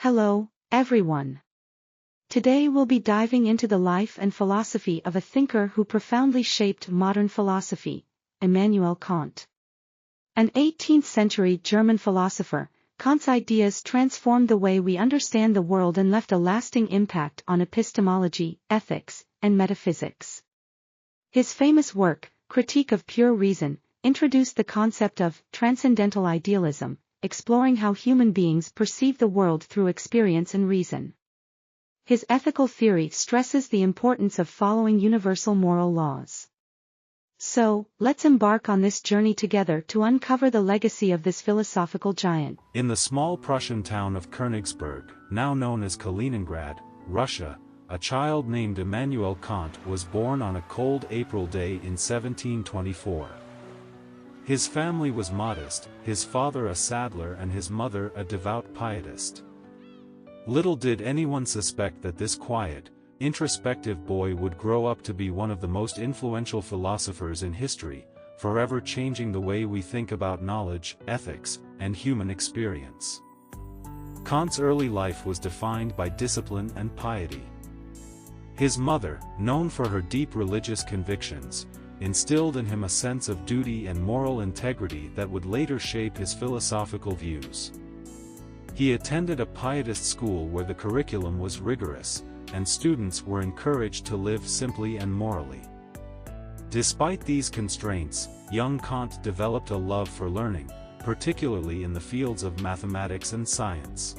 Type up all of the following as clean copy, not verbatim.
Hello, everyone. Today we'll be diving into the life and philosophy of a thinker who profoundly shaped modern philosophy, Immanuel Kant. An 18th-century German philosopher, Kant's ideas transformed the way we understand the world and left a lasting impact on epistemology, ethics, and metaphysics. His famous work, Critique of Pure Reason, introduced the concept of transcendental idealism, exploring how human beings perceive the world through experience and reason. His ethical theory stresses the importance of following universal moral laws. So, let's embark on this journey together to uncover the legacy of this philosophical giant. In the small Prussian town of Königsberg, now known as Kaliningrad, Russia, a child named Immanuel Kant was born on a cold April day in 1724. His family was modest, his father a saddler and his mother a devout pietist. Little did anyone suspect that this quiet, introspective boy would grow up to be one of the most influential philosophers in history, forever changing the way we think about knowledge, ethics, and human experience. Kant's early life was defined by discipline and piety. His mother, known for her deep religious convictions, instilled in him a sense of duty and moral integrity that would later shape his philosophical views. He attended a pietist school where the curriculum was rigorous, and students were encouraged to live simply and morally. Despite these constraints, young Kant developed a love for learning, particularly in the fields of mathematics and science.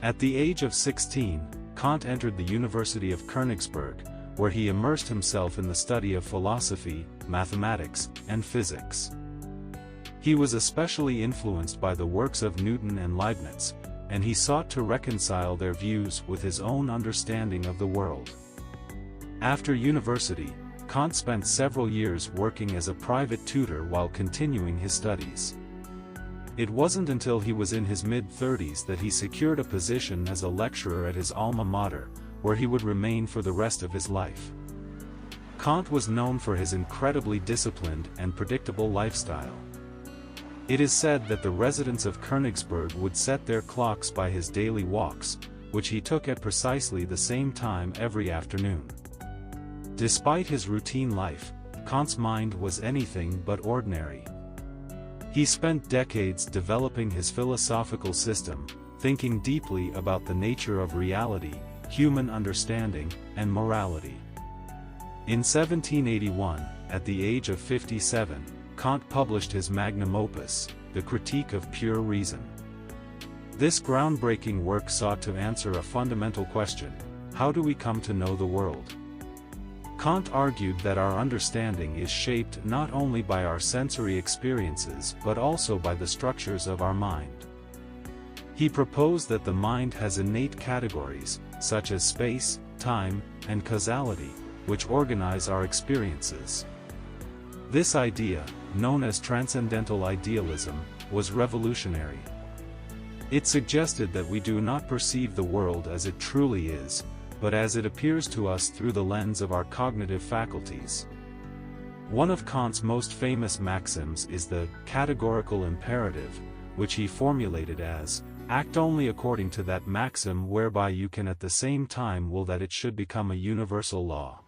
At the age of 16, Kant entered the University of Königsberg, where he immersed himself in the study of philosophy, mathematics, and physics. He was especially influenced by the works of Newton and Leibniz, and he sought to reconcile their views with his own understanding of the world. After university, Kant spent several years working as a private tutor while continuing his studies. It wasn't until he was in his mid-30s that he secured a position as a lecturer at his alma mater, where he would remain for the rest of his life. Kant was known for his incredibly disciplined and predictable lifestyle. It is said that the residents of Königsberg would set their clocks by his daily walks, which he took at precisely the same time every afternoon. Despite his routine life, Kant's mind was anything but ordinary. He spent decades developing his philosophical system, thinking deeply about the nature of reality, human understanding, and morality. In 1781, at the age of 57, Kant published his magnum opus, the Critique of Pure Reason. This groundbreaking work sought to answer a fundamental question: how do we come to know the world? Kant argued that our understanding is shaped not only by our sensory experiences but also by the structures of our mind. He proposed that the mind has innate categories, such as space, time, and causality, which organize our experiences. This idea, known as Transcendental Idealism, was revolutionary. It suggested that we do not perceive the world as it truly is, but as it appears to us through the lens of our cognitive faculties. One of Kant's most famous maxims is the categorical imperative, which he formulated as, "Act only according to that maxim whereby you can at the same time will that it should become a universal law."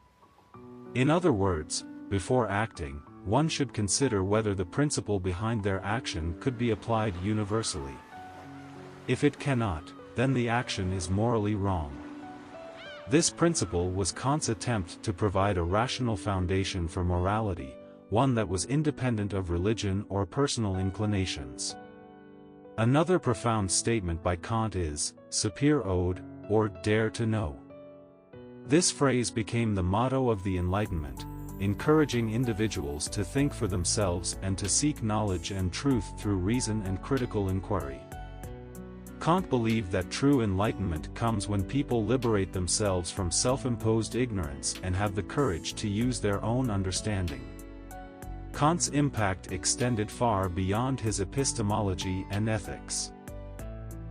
In other words, before acting, one should consider whether the principle behind their action could be applied universally. If it cannot, then the action is morally wrong. This principle was Kant's attempt to provide a rational foundation for morality, one that was independent of religion or personal inclinations. Another profound statement by Kant is, "Sapere aude," or "dare to know." This phrase became the motto of the Enlightenment, encouraging individuals to think for themselves and to seek knowledge and truth through reason and critical inquiry. Kant believed that true enlightenment comes when people liberate themselves from self-imposed ignorance and have the courage to use their own understanding. Kant's impact extended far beyond his epistemology and ethics.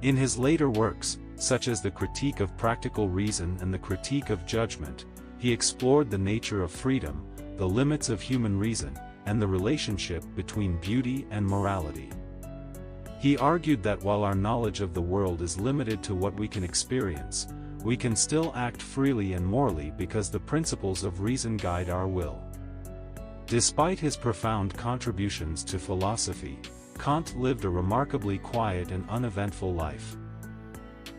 In his later works, such as the Critique of Practical Reason and the Critique of Judgment, he explored the nature of freedom, the limits of human reason, and the relationship between beauty and morality. He argued that while our knowledge of the world is limited to what we can experience, we can still act freely and morally because the principles of reason guide our will. Despite his profound contributions to philosophy, Kant lived a remarkably quiet and uneventful life.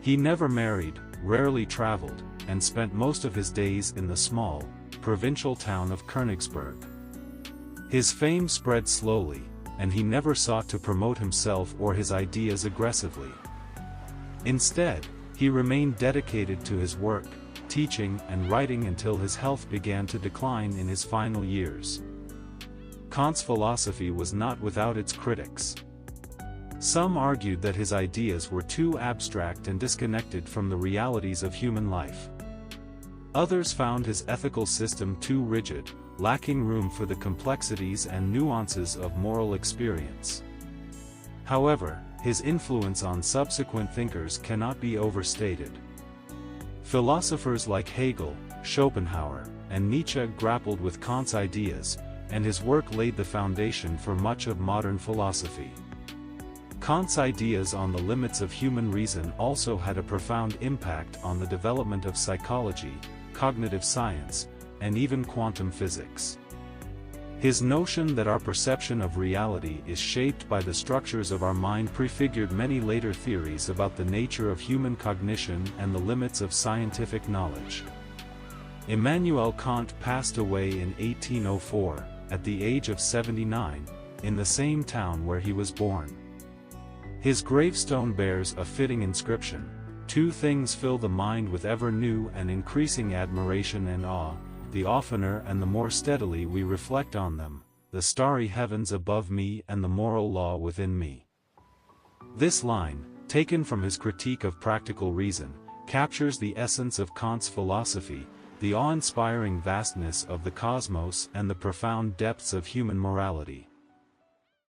He never married, rarely traveled, and spent most of his days in the small, provincial town of Königsberg. His fame spread slowly, and he never sought to promote himself or his ideas aggressively. Instead, he remained dedicated to his work, teaching and writing until his health began to decline in his final years. Kant's philosophy was not without its critics. Some argued that his ideas were too abstract and disconnected from the realities of human life. Others found his ethical system too rigid, lacking room for the complexities and nuances of moral experience. However, his influence on subsequent thinkers cannot be overstated. Philosophers like Hegel, Schopenhauer, and Nietzsche grappled with Kant's ideas, and his work laid the foundation for much of modern philosophy. Kant's ideas on the limits of human reason also had a profound impact on the development of psychology, cognitive science, and even quantum physics. His notion that our perception of reality is shaped by the structures of our mind prefigured many later theories about the nature of human cognition and the limits of scientific knowledge. Immanuel Kant passed away in 1804, at the age of 79, in the same town where he was born. His gravestone bears a fitting inscription: "Two things fill the mind with ever new and increasing admiration and awe, the oftener and the more steadily we reflect on them, the starry heavens above me and the moral law within me." This line, taken from his critique of practical reason, captures the essence of Kant's philosophy, the awe-inspiring vastness of the cosmos and the profound depths of human morality.